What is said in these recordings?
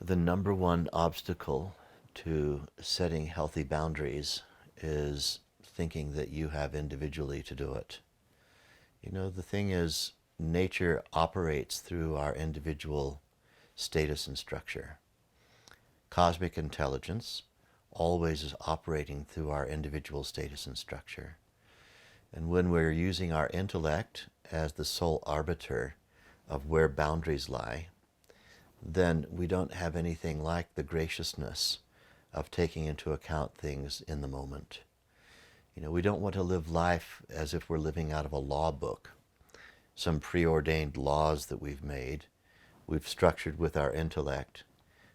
The number one obstacle to setting healthy boundaries is thinking that you have individually to do it. You know, the thing is, nature operates through our individual status and structure. Cosmic intelligence always is operating through our individual status and structure. And when we're using our intellect as the sole arbiter of where boundaries lie, then we don't have anything like the graciousness of taking into account things in the moment. You know, we don't want to live life as if we're living out of a law book, some preordained laws that we've structured with our intellect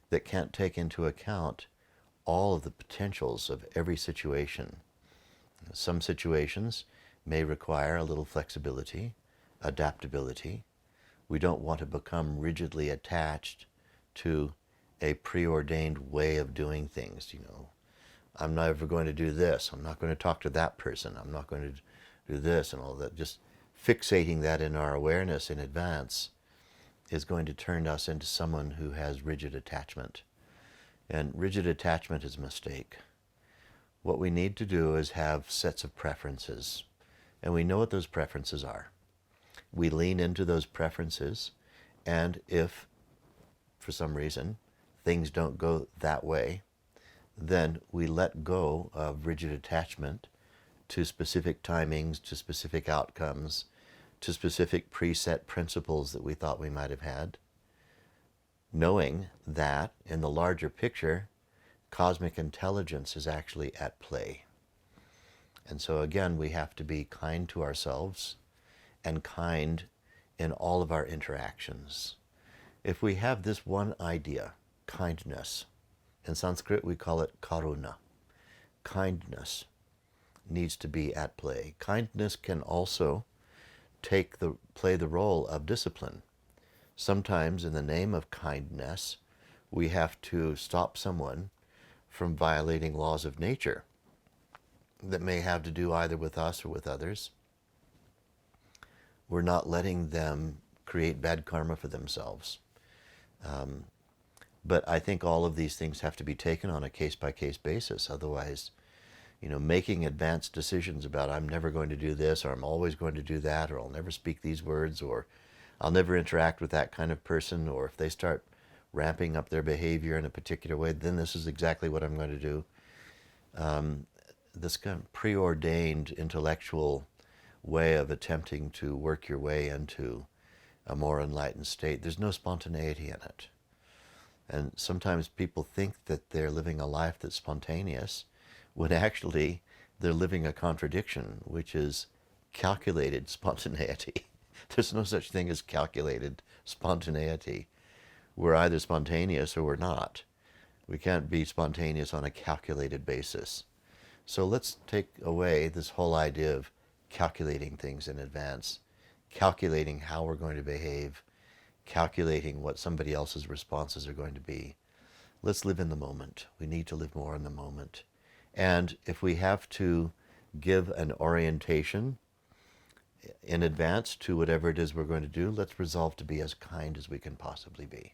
that can't take into account all of the potentials of every situation. Some situations may require a little flexibility, adaptability. We don't want to become rigidly attached to a preordained way of doing things. You know, I'm never going to do this. I'm not going to talk to that person. I'm not going to do this and all that. Just fixating that in our awareness in advance is going to turn us into someone who has rigid attachment. And rigid attachment is a mistake. What we need to do is have sets of preferences. And we know what those preferences are. We lean into those preferences, and if, for some reason, things don't go that way, then we let go of rigid attachment to specific timings, to specific outcomes, to specific preset principles that we thought we might have had, knowing that in the larger picture, cosmic intelligence is actually at play. And so again, we have to be kind to ourselves and kind in all of our interactions. If we have this one idea, kindness, in Sanskrit we call it karuna. Kindness needs to be at play. Kindness can also play the role of discipline. Sometimes in the name of kindness, we have to stop someone from violating laws of nature that may have to do either with us or with others. We're not letting them create bad karma for themselves. But I think all of these things have to be taken on a case-by-case basis. Otherwise, you know, making advanced decisions about I'm never going to do this, or I'm always going to do that, or I'll never speak these words, or I'll never interact with that kind of person, or if they start ramping up their behavior in a particular way, then this is exactly what I'm going to do. This kind of preordained intellectual way of attempting to work your way into a more enlightened state, there's no spontaneity in it. And sometimes people think that they're living a life that's spontaneous, when actually they're living a contradiction, which is calculated spontaneity. There's no such thing as calculated spontaneity. We're either spontaneous or we're not. We can't be spontaneous on a calculated basis. So let's take away this whole idea of calculating things in advance, calculating how we're going to behave, calculating what somebody else's responses are going to be. Let's live in the moment. We need to live more in the moment. And if we have to give an orientation in advance to whatever it is we're going to do, let's resolve to be as kind as we can possibly be.